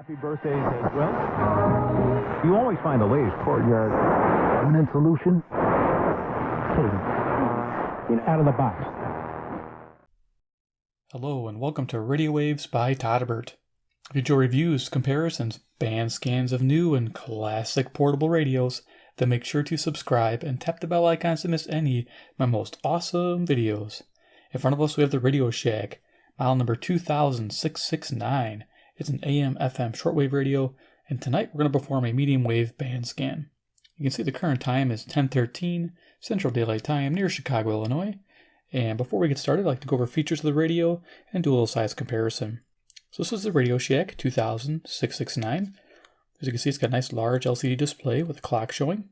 Happy birthdays as well. You always find the latest courtyard permanent solution. Out of the box. Hello and welcome to Radio Waves by Todderbert. If you enjoy reviews, comparisons, band scans of new and classic portable radios, then make sure to subscribe and tap the bell icons to miss any of my most awesome videos. In front of us we have the Radio Shack, model number 20669. It's an AM FM Shortwave radio, and tonight we're going to perform a medium wave band scan. You can see the current time is 10:13 Central Daylight Time near Chicago, Illinois. And before we get started, I'd like to go over features of the radio and do a little size comparison. So this is the Radio Shack 20669. As you can see, it's got a nice large LCD display with a clock showing.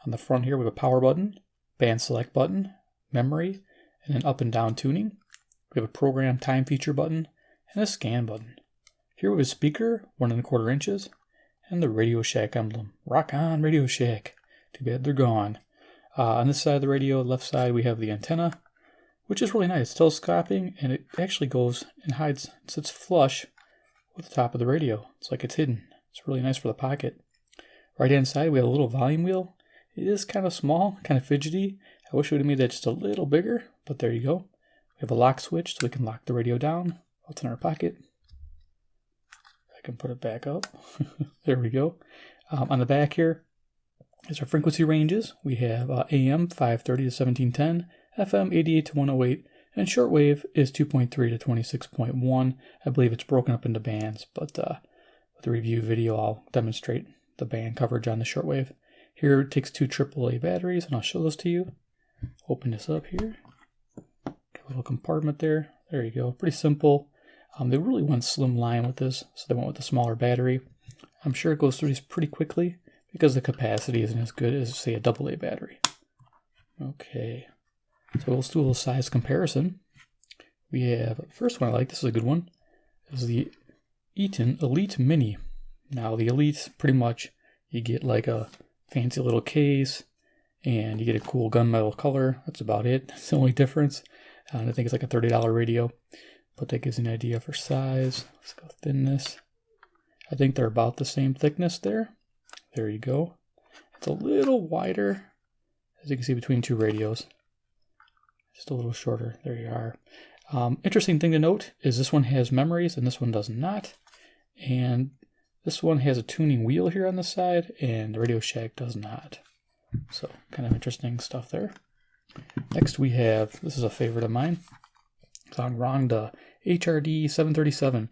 On the front here we have a power button, band select button, memory, and an up and down tuning. We have a program time feature button and a scan button. Here we have a speaker, 1 1/4 inches, and the Radio Shack emblem. Rock on, Radio Shack. Too bad they're gone. On this side of the radio, left side, we have the antenna, which is really nice. It's telescoping, and it actually goes and hides, sits flush with the top of the radio. It's like it's hidden. It's really nice for the pocket. Right hand side, we have a little volume wheel. It is kind of small, kind of fidgety. I wish we would have made that just a little bigger, but there you go. We have a lock switch, so we can lock the radio down. It's in our pocket. I can put it back up. There we go. On the back here is our frequency ranges. We have AM 530 to 1710, FM 88 to 108, and shortwave is 2.3 to 26.1. I believe it's broken up into bands, but with the review video, I'll demonstrate the band coverage on the shortwave. Here it takes 2 AAA batteries, and I'll show those to you. Open this up here. Got a little compartment there. There you go. Pretty simple. They really went slim line with this, so they went with a smaller battery. I'm sure it goes through these pretty quickly because the capacity isn't as good as, say, a AA battery. Okay, so let's do a little size comparison. We have, the first one I like, this is a good one, is the Eton Elite Mini. Now the Elite, pretty much, you get like a fancy little case, and you get a cool gunmetal color. That's about it. That's the only difference. I think it's like a $30 radio. But that gives you an idea for size. Let's go thinness. I think they're about the same thickness there. There you go. It's a little wider, as you can see, between 2 radios. Just a little shorter. There you are. Interesting thing to note is this one has memories and this one does not. And this one has a tuning wheel here on the side and the Radio Shack does not. So kind of interesting stuff there. Next we have, this is a favorite of mine. It's on Ronda HRD 737.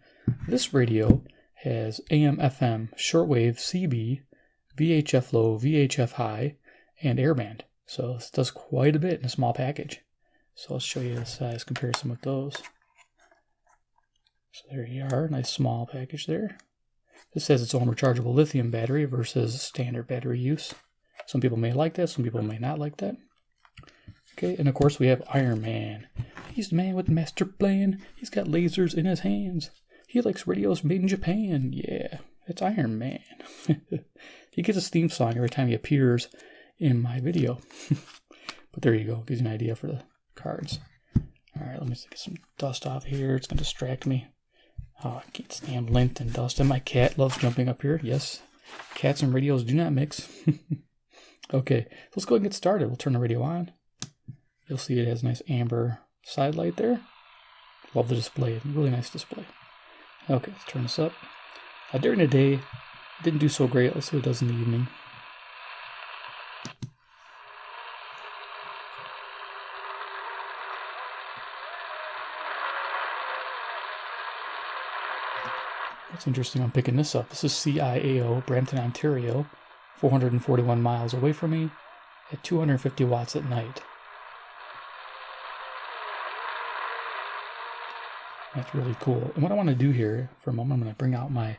This radio has AM FM Shortwave CB, VHF low, VHF high, and airband. So this does quite a bit in a small package. So let's show you the size comparison with those. So there you are, nice small package there. This has its own rechargeable lithium battery versus standard battery use. Some people may like that, some people may not like that. Okay, and of course we have Iron Man. He's the man with the master plan. He's got lasers in his hands. He likes radios made in Japan. Yeah, it's Iron Man. He gets a theme song every time he appears in my video. But there you go, gives you an idea for the cards. Alright, let me get some dust off here. It's going to distract me. Oh, I can't stand lint and dust. And my cat loves jumping up here. Yes, cats and radios do not mix. Okay, let's go ahead and get started. We'll turn the radio on. You'll see it has a nice amber side light there. Love the display. Really nice display. Okay, let's turn this up. During the day, it didn't do so great. Let's see what it does in the evening. That's interesting. I'm picking this up. This is CIAO, Brampton, Ontario, 441 miles away from me at 250 watts at night. That's really cool. And what I want to do here for a moment, I'm going to bring out my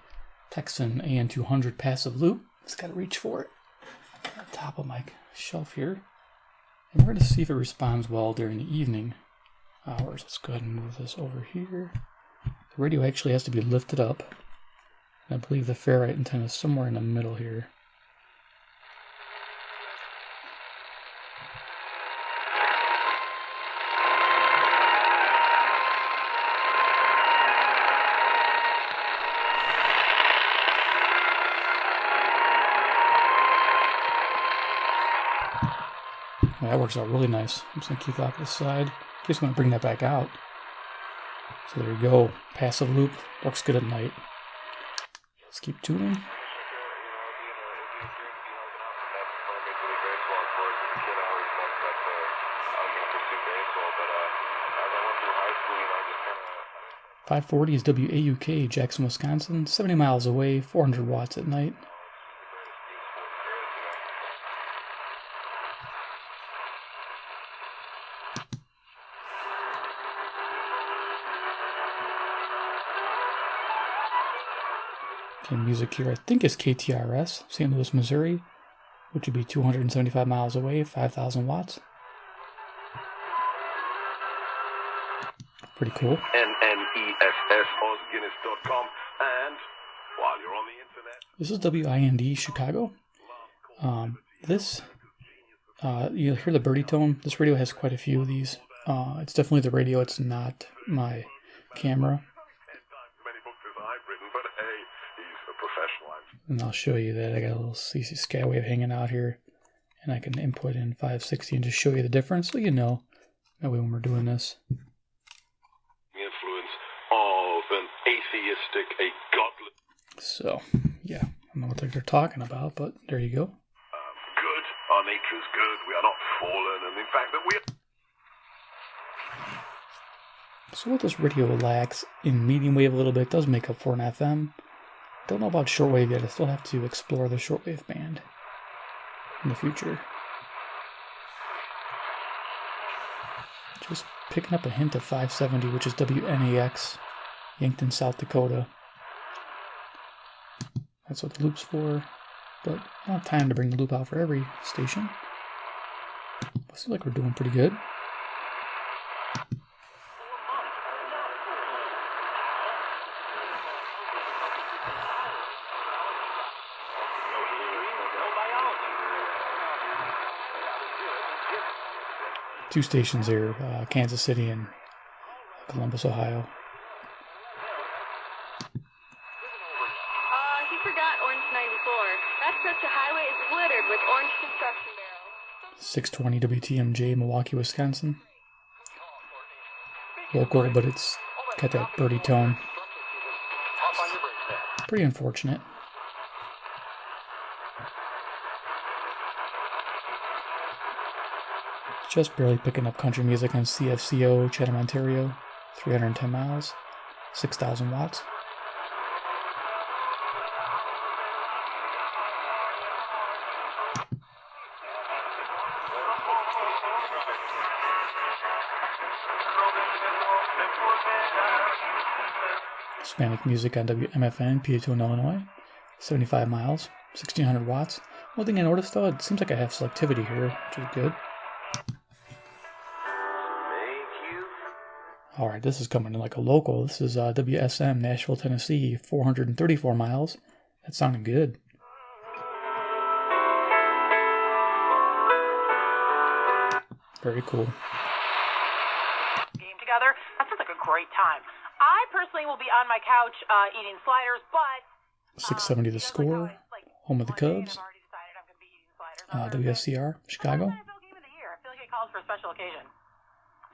Texan AN200 passive loop. Just got to reach for it at the top of my shelf here. And we're going to see if it responds well during the evening hours. Let's go ahead and move this over here. The radio actually has to be lifted up. I believe the ferrite antenna is somewhere in the middle here. Yeah, that works out really nice. I'm just going to keep that to the side. Just want to bring that back out. So there you go. Passive loop. Works good at night. Let's keep tuning. .540 is WAUK, Jackson, Wisconsin. 70 miles away, 400 watts at night. Okay, music here I think is KTRS, St. Louis, Missouri, which would be 275 miles away, 5,000 watts. Pretty cool. NNESSOsguinness.com, and while you're on the internet, this is WIND Chicago. You'll hear the birdie tone. This radio has quite a few of these. It's definitely the radio. It's not my camera. many books as I've written, but hey, he's a professional. And I'll show you that I got a little CC Skywave hanging out here, and I can input in 560 and just show you the difference, so you know that way when we're doing this. Influence of an atheistic, a godless. So, yeah, I don't know what they're talking about, but there you go. Good. Our nature is good. We are not fallen, and in fact that we are. So what this radio lacks in medium wave a little bit does make up for an FM. Don't know about shortwave yet. I still have to explore the shortwave band in the future. Just picking up a hint of 570, which is WNAX, Yankton, South Dakota. That's what the loop's for, but I don't have time to bring the loop out for every station. Looks like we're doing pretty good. Two stations here, Kansas City and Columbus, Ohio. He forgot Orange 94. That stretch of highway is littered with orange construction barrels. 620 WTMJ, Milwaukee, Wisconsin. Local, but it's got that birdie tone. Pretty unfortunate. Just barely picking up country music on CFCO, Chatham, Ontario. 310 miles, 6,000 watts. Hispanic music on WMFN, Eton, Illinois. 75 miles, 1,600 watts. One thing I noticed though, it seems like I have selectivity here, which is good. Alright, this is coming in like a local. This is WSM, Nashville, Tennessee, 434 miles. That's sounding good. Very cool. Game together. That sounds like a great time. I personally will be on my couch eating sliders, but 670 the score. Home of the Cubs. WSCR, Chicago. I feel like it calls for a special occasion.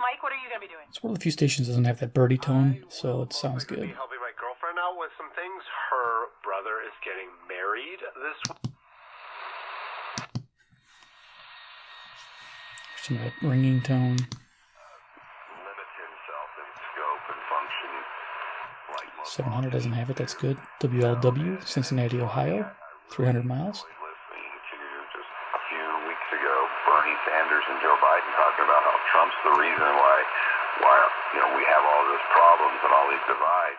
Mike, what are you going to be doing? It's one of the few stations that doesn't have that birdie tone, so it sounds good. Be helping my girlfriend out with some things. Her brother is getting married this week. Some of that ringing tone. Limit himself in scope and function. Like 700 doesn't have it, that's good. WLW, Cincinnati, Ohio, 300 miles. Listening to just a few weeks ago, Bernie Sanders and Joe Biden talking about how Trump's the reason why we have all these problems and all these divides.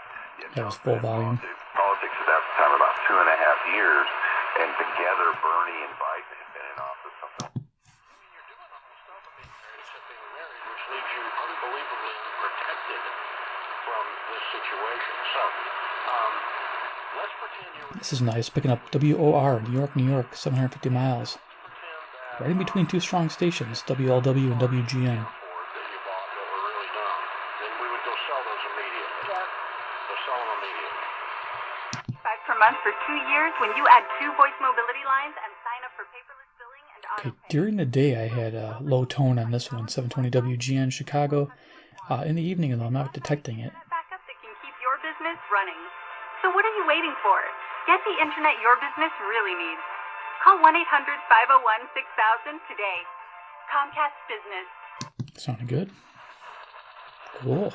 That was full volume. Politics at that time about 2.5 years, and together Bernie and Biden have been in office something. You're doing all this stuff of being married, except being married, which leaves you unbelievably protected from this situation. So, let's pretend you're. This is nice, picking up WOR, New York, 750 miles. Right in between two strong stations, WLW and WGN. $5 per month for 2 years when you add 2 voice mobility lines and sign up for paperless billing and Okay, during the day I had a low tone on this one, 720 WGN Chicago. In the evening, though, I'm not detecting it. Backup that can keep your business running. So what are you waiting for? Get the internet your business really needs. Call 1-800-501-6000 today. Comcast Business. Sounded good. Cool.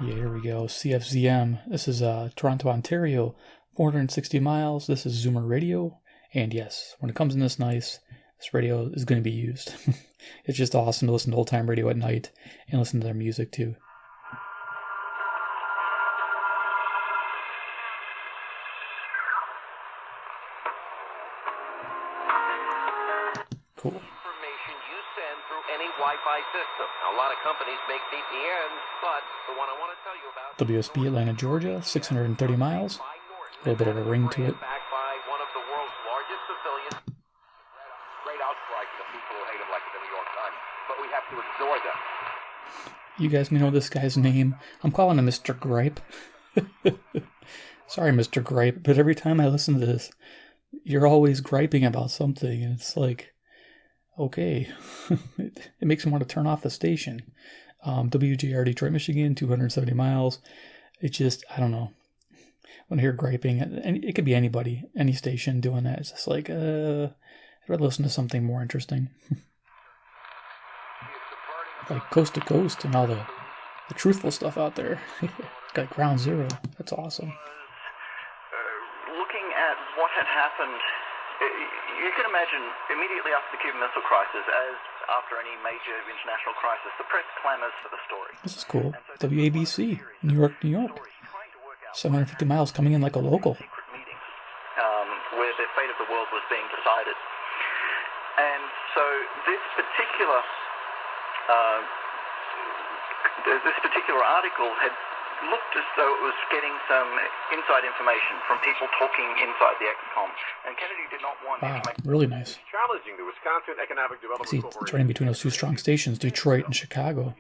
Yeah, here we go. CFZM. This is Toronto, Ontario. 460 miles. This is Zoomer Radio. And yes, when it comes in this nice, this radio is going to be used. It's just awesome to listen to old-time radio at night and listen to their music too. Cool. Information you send through any Wi-Fi system. A lot of companies make VPNs, but the one I want to tell you about... WSB Atlanta, Georgia, 630 miles. A little bit of a ring to it. Backed by one of the world's largest civilians. Great outcry to the people who hate him like the New York Times, but we have to ignore them. You guys may know this guy's name. I'm calling him Mr. Gripe. Sorry, Mr. Gripe, but every time I listen to this, you're always griping about something, and it's like, okay. It makes me want to turn off the station. WGR Detroit, Michigan, 270 miles. It just, I don't know. When I hear griping, and it could be anybody, any station doing that, it's just like, I'd rather listen to something more interesting. Like Coast to Coast and all the truthful stuff out there. Got Ground Zero. That's awesome. Looking at what had happened, you can imagine immediately after the Cuban Missile Crisis, as after any major international crisis, the press clamors for the story. This is cool. WABC, New York, New York. 750 miles coming in like a local. Secret meetings where the fate of the world was being decided. And so this particular article had looked as though it was getting some inside information from people talking inside the XCOM. And Kennedy did not want... Wow, really nice. Challenging the Wisconsin Economic Development See, it's right in between those two strong stations, Detroit and Chicago.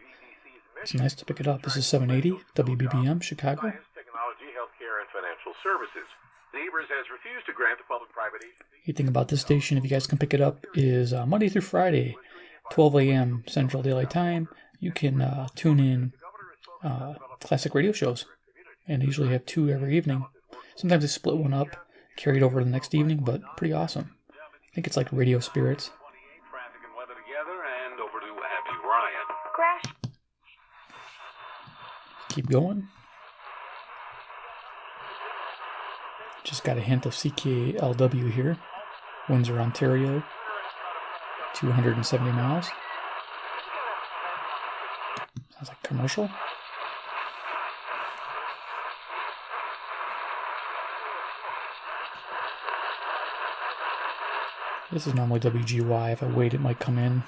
It's nice to pick it up. This is 780 WBBM, Chicago. Technology, healthcare, and financial services. Neighbors has refused to grant the public-private agency. The thing about this station, if you guys can pick it up, is Monday through Friday, 12 a.m. Central Daylight Time. You can tune in classic radio shows, and they usually have two every evening. Sometimes they split one up, carry it over to the next evening, but pretty awesome. I think it's like Radio Spirits. Traffic and weather together, and over to Abby Ryan. Crash. Keep going. Just got a hint of CKLW here. Windsor, Ontario. 270 miles. Sounds like commercial. This is normally WGY. If I wait, it might come in.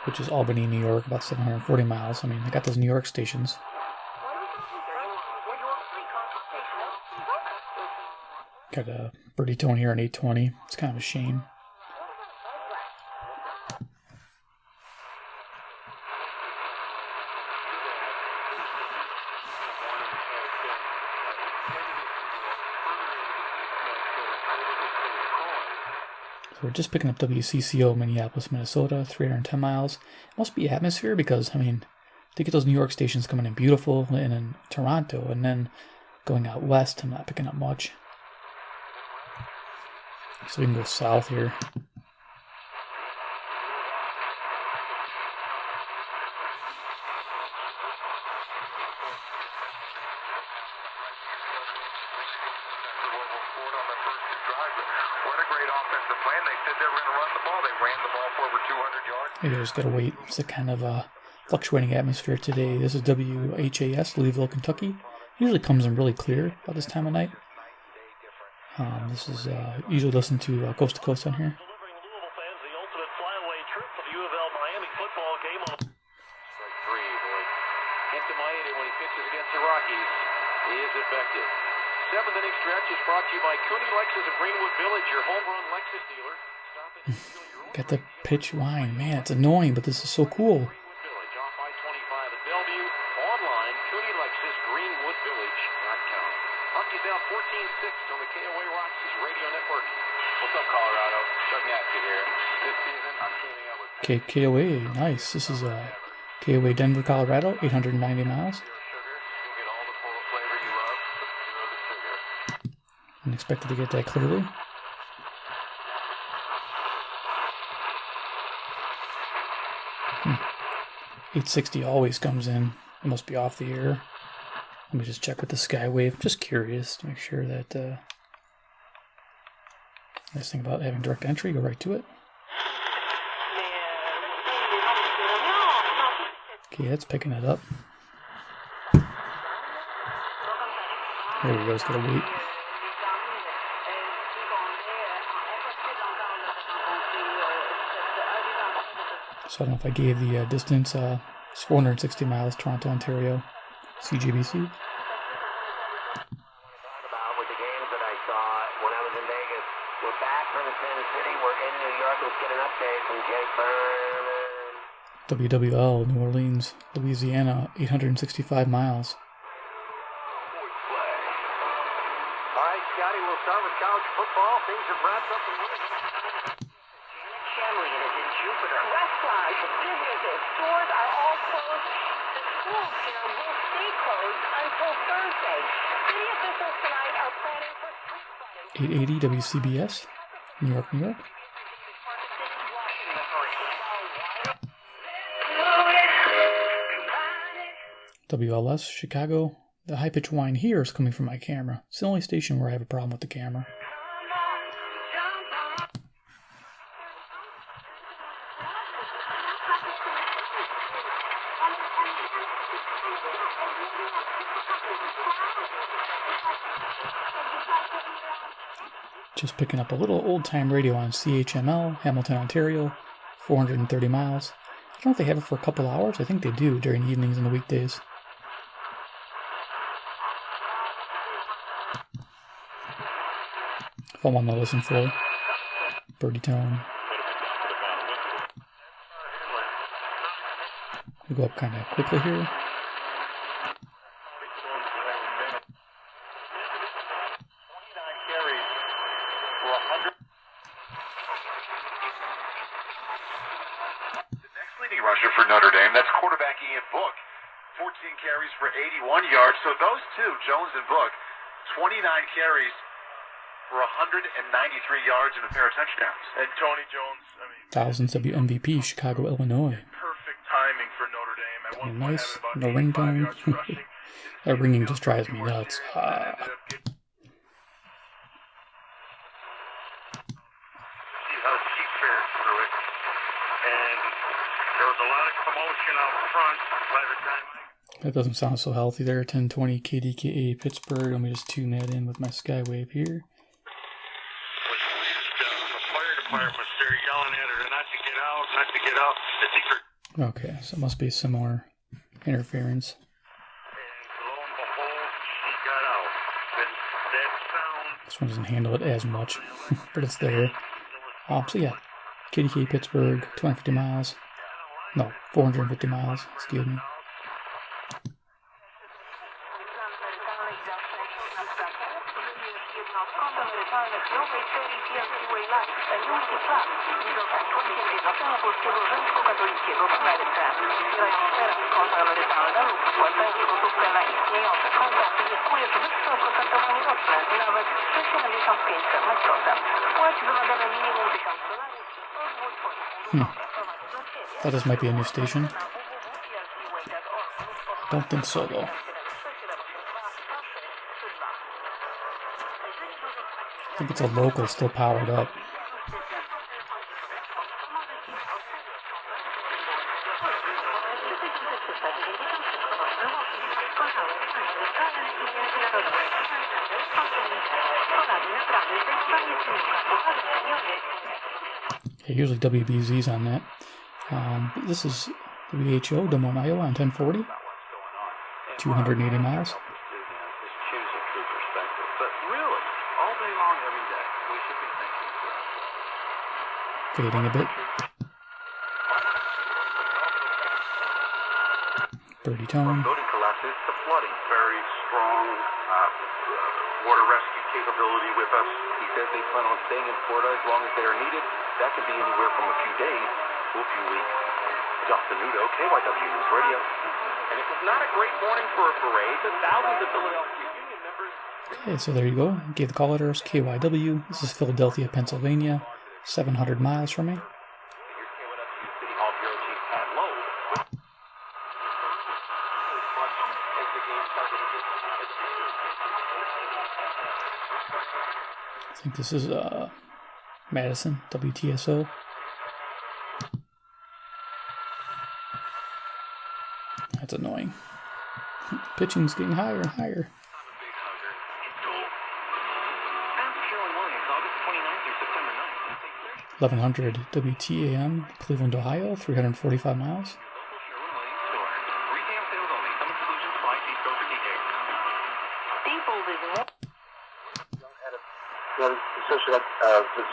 Which is Albany, New York, about 740 miles. I mean, I got those New York stations. Got a birdie tone here on 820. It's kind of a shame. So we're just picking up WCCO, Minneapolis, Minnesota, 310 miles. It must be atmosphere because, I mean, they get those New York stations coming in beautiful and in Toronto, and then going out west, I'm not picking up much. So we can go south here. You just gotta wait. It's a kind of fluctuating atmosphere today. This is WHAS, Louisville, Kentucky. Usually comes in really clear about this time of night. This is usually listen to Coast on here. Delivering Louisville fans the ultimate flyaway trip for the U of L Miami football game. Strike three, boy. Into Miami when he pitches against the Rockies. He is effective. Seventh inning stretch is brought to you by Cooney Lexus of Greenwood Village, your home run Lexus dealer. Stop in and feel your own. Got the pitch whine. Man, it's annoying, but this is so cool. Greenwood Village off I-25 at Bellevue. Online, Cooney Lexus, Greenwood Okay, KOA, nice. This is KOA Denver, Colorado, 890 miles. Unexpected to get that clearly. 860 always comes in. It must be off the air. Let me just check with the Skywave. Just curious to make sure that. Nice thing about having direct entry, go right to it. Okay, that's picking it up. There we go, it's gotta wait. So I don't know if I gave the distance. It's 460 miles, Toronto, Ontario, CJBC. WWL, New Orleans, Louisiana, 865 miles. All right, Scotty, we'll start with college football. Things have wrapped up in Restaurants, businesses, stores are all closed. The schools here will stay closed until Thursday. City officials tonight are planning for street flooding. 880 WCBS, New York, New York. WLS, Chicago. The high-pitched whine here is coming from my camera. It's the only station where I have a problem with the camera. Just picking up a little old-time radio on CHML, Hamilton, Ontario, 430 miles. I don't know if they have it for a couple hours. I think they do during the evenings and the weekdays. If I want to listen for birdie tone. We go up kind of quickly here. Rusher for Notre Dame. That's quarterback Ian Book. 14 carries for 81 yards. So those two, Jones and Book, 29 carries for 193 yards and a pair of touchdowns. And Tony Jones, Thousands WMVP, Chicago, Illinois. perfect timing for Notre Dame. At one point, Nice. having No about 85 ringtone. yards rushing. That ringing just drives me nuts. See how she fared through it. And there was a lot of commotion out front by the time That doesn't sound so healthy there. 1020 KDKA Pittsburgh. Let me just tune that in with my Skywave here. the fire department was there yelling at her not to get out, not to get out. I think her. Okay, so it must be similar interference. And lo and behold, she got out. And that sound. This one doesn't handle it as much, but it's there. So yeah, KDKA Pittsburgh, 250 miles. No, 450 miles, excuse me. Thought this might be a new station. Don't think so though. I think it's a local still powered up. Okay, usually WBZ's on that. But this is Whco, Des Moines, Iowa on 1040. 280 miles. Fading a bit. Birdie tone. Building collapses to flooding. Very strong water rescue capability with us. He says they plan on staying in Florida as long as they are needed. That can be anywhere from a few days to a few weeks. Justin Udo, KYW News Radio. And it was not a great morning for a parade. The thousands of Philadelphia Union members... Okay, so there you go. Gave the call letters KYW. This is Philadelphia, Pennsylvania. 700 miles from me. Here's KYW City Hall Bureau Chief Pat Loeb. As the game started to get... I think this is Madison, WTSO. That's annoying. Pitching's getting higher and higher. 1100 WTAM, Cleveland, Ohio, 345 miles.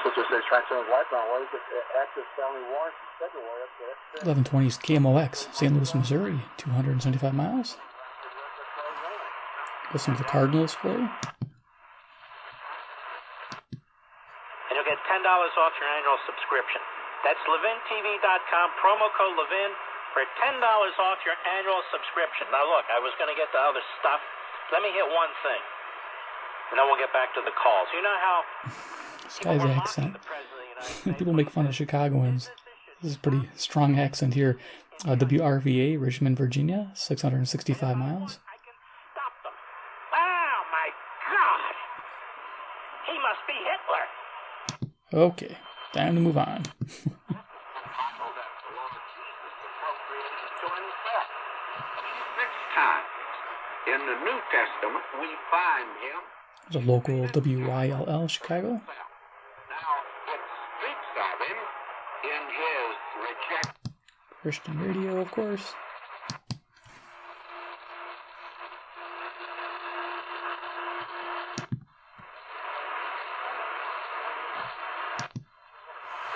Sister City's transferring lifeline. What is it? Access Family Warrants in February. 1120 is KMOX, St. Louis, Missouri, 275 miles. Listen to the Cardinals play. And you'll get $10 off your annual subscription. That's LevinTV.com, promo code Levin for $10 off your annual subscription. Now look, I was going to get to other stuff. Let me hit one thing. And then we'll get back to the calls. You know how... This guy's accent. People make fun of Chicagoans. This is a pretty strong accent here. WRVA, Richmond, Virginia, 665 miles. I can stop them. Oh, my God. He must be Hitler. Okay, time to move on. Next time, in the New Testament, we find him. There's a local WYLL, Chicago. Now, it speaks of him in his rejection. Christian radio, of course.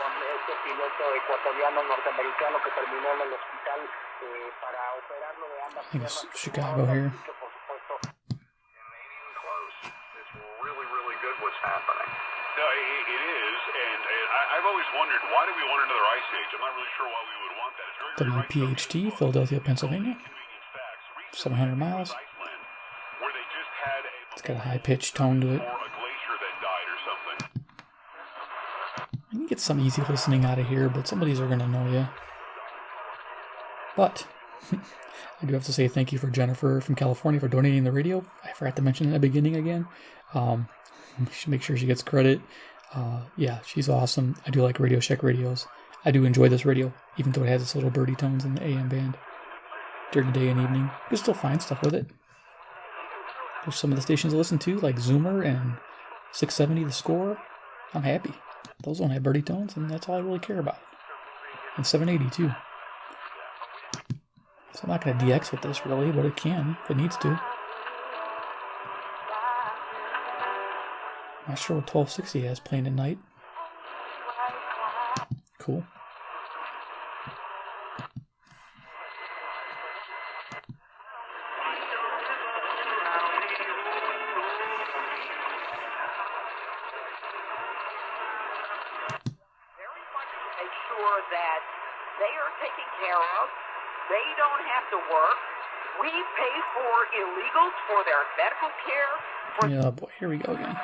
Con ese piloto ecuatoriano norteamericano que terminó en el hospital para operarlo de ambas I think it's piernas. Chicago here. Por supuesto. Close. It's really, really good what's happening. No, it is, and I've always wondered, why do we want another ice age? I'm not really sure why we would want that. It's very WPHT, Philadelphia, Pennsylvania, 700 miles. where they just had It's got a high-pitched tone to it. a glacier that died or something. You can get some easy listening out of here, but some of these are going to annoy you. But I do have to say thank you for Jennifer from California for donating the radio. I forgot to mention in the beginning again. Should make sure she gets credit. Yeah, she's awesome. I do like Radio Shack radios. I do enjoy this radio, even though it has its little birdie tones in the AM band. During the day and evening, you can still find stuff with it. There's some of the stations I listen to, like Zoomer and 670 The Score. I'm happy. Those don't have birdie tones, and that's all I really care about. And 780 too. So I'm not going to DX with this really, but it can if it needs to. Not sure what 1260 has playing at night. Cool. Make sure that they are taken care of. They don't have to work. We pay for illegals for their medical care. Yeah, boy, here we go again.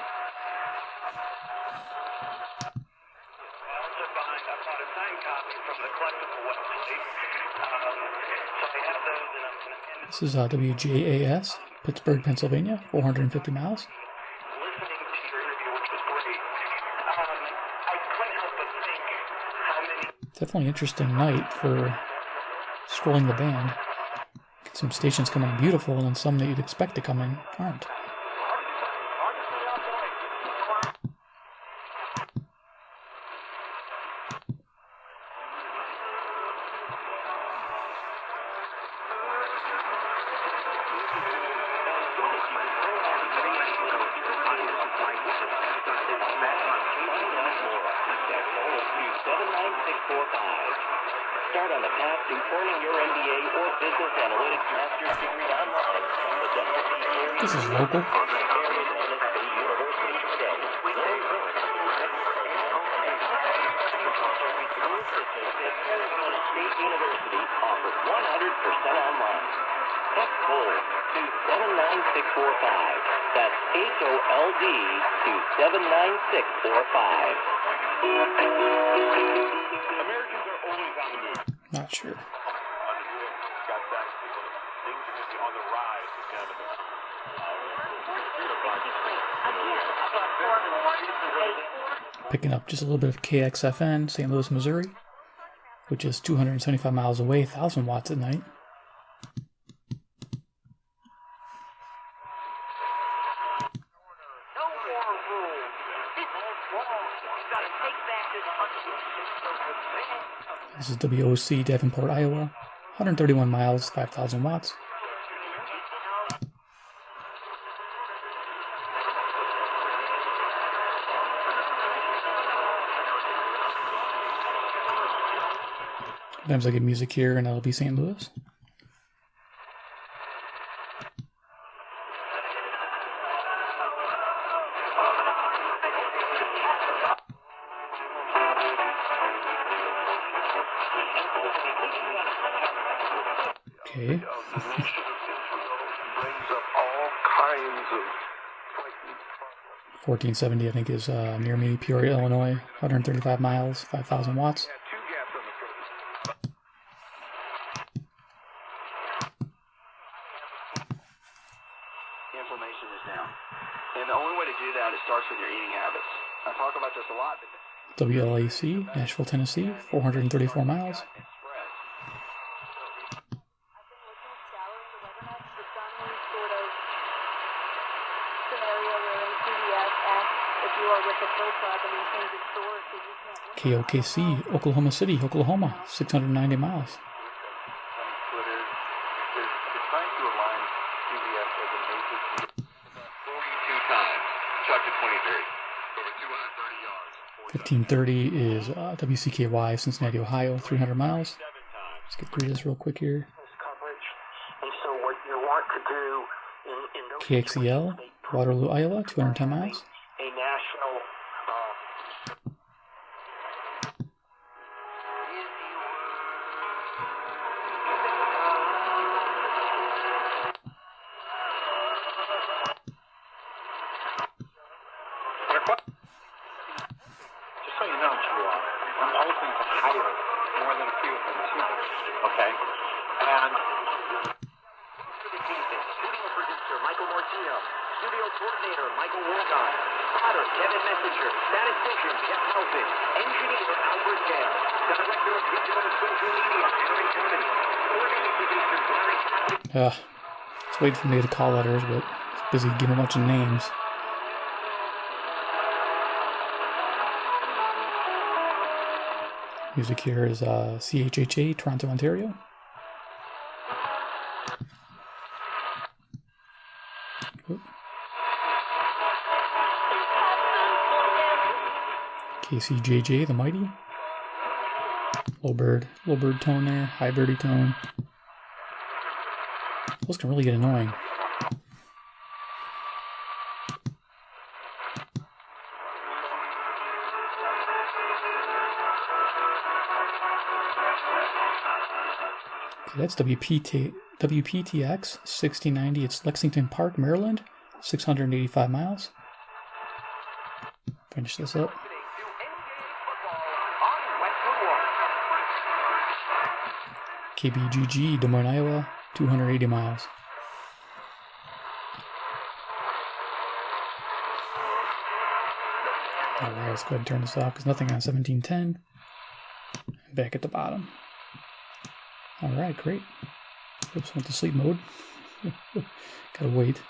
This is WJAS, Pittsburgh, Pennsylvania, 450 miles. Definitely interesting night for scrolling the band. Get some stations coming in beautiful, and then some that you'd expect to come in aren't. Start on the path to earning your MBA or Business Analytics Master's degree online from the WCCO. This is local. hold to 79645. That's HOLD to 79645. Americans are always on the move. Not sure. Got that. Things are going to be on the rise in Canada. Picking up just a little bit of KXFN, St. Louis, Missouri, which is 275 miles away, 1,000 watts at night. This is WOC, Davenport, Iowa, 131 miles, 5,000 watts. Sometimes I get music here, and that'll be St. Louis. Okay. 1470, I think, is near me, Peoria, Illinois, 135 miles, 5,000 watts. Inflammation is down. And the only way to do that, it starts with your eating habits. I talk about this a lot. WLAC, Nashville, Tennessee, 434 miles. KOKC, Oklahoma City, Oklahoma, 690 miles. Trying to align CBS as a major 42 times. Chuck to 23. Over 230 yards. 1530 is WCKY, Cincinnati, Ohio, 300 miles. Let's get through this real quick here. And so what you want to do in those KXEL, Waterloo, Iowa, 210 miles. a national Just so you know, I'm hoping to hire more than a few of them too. Okay? And studio producer Michael Mortino, studio coordinator Michael Wcco, spotter Kevin Messenger, statistician Jeff Melvin, engineer Albert Dale, director of digital and social media Aaron Cummins, coordinating producer Larry Cassidy. It's waiting for me to call letters, but it's busy giving a bunch of names. Music here is CHHA, Toronto, Ontario. Oop. KCJJ, the Mighty. Low bird tone there, high birdie tone. Those can really get annoying. Okay, that's WPTX 6090. It's Lexington Park, Maryland, 685 miles. Finish this up. KBGG, Des Moines, Iowa, 280 miles. Alright, let's go ahead and turn this off because nothing on 1710. Back at the bottom. Alright, great. Oops, went to sleep mode. Gotta wait.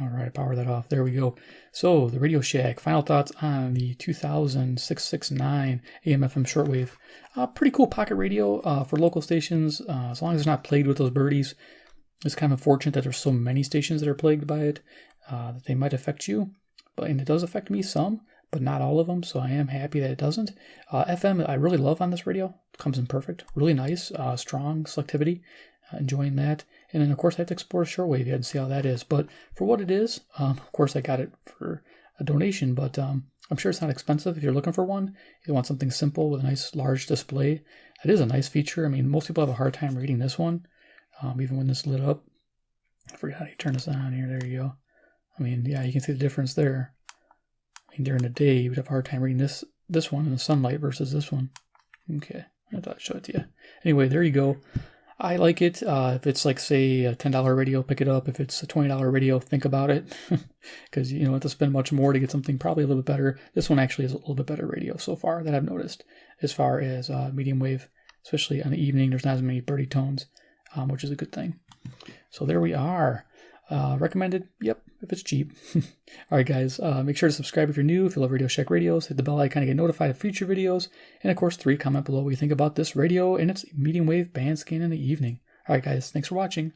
Alright, power that off. There we go. So, the Radio Shack. Final thoughts on the 2669 AM FM Shortwave. Pretty cool pocket radio for local stations, as long as it's not plagued with those birdies. It's kind of unfortunate that there's so many stations that are plagued by it, that they might affect you. And it does affect me some, but not all of them, so I am happy that it doesn't. FM, I really love on this radio. It comes in perfect. Really nice, strong selectivity. Enjoying that. And then, of course, I have to explore shortwave yet and see how that is. But for what it is, of course, I got it for a donation, but I'm sure it's not expensive if you're looking for one. You want something simple with a nice large display. It is a nice feature. I mean, most people have a hard time reading this one, even when this lit up. I forgot how you turn this on here. There you go. I mean, yeah, you can see the difference there. I mean, during the day, you would have a hard time reading this one in the sunlight versus this one. Okay, I thought I'd show it to you. Anyway, there you go. I like it. If it's like, say, a $10 radio, pick it up. If it's a $20 radio, think about it. Because you don't have to spend much more to get something probably a little bit better. This one actually is a little bit better radio so far that I've noticed as far as medium wave, especially on the evening. There's not as many birdie tones, which is a good thing. So there we are. Recommended? Yep, if it's cheap. All right, guys, make sure to subscribe if you're new. If you love Radio Shack radios, hit the bell icon to get notified of future videos. And, of course, 3, comment below what you think about this radio and its medium wave band scan in the evening. All right, guys, thanks for watching.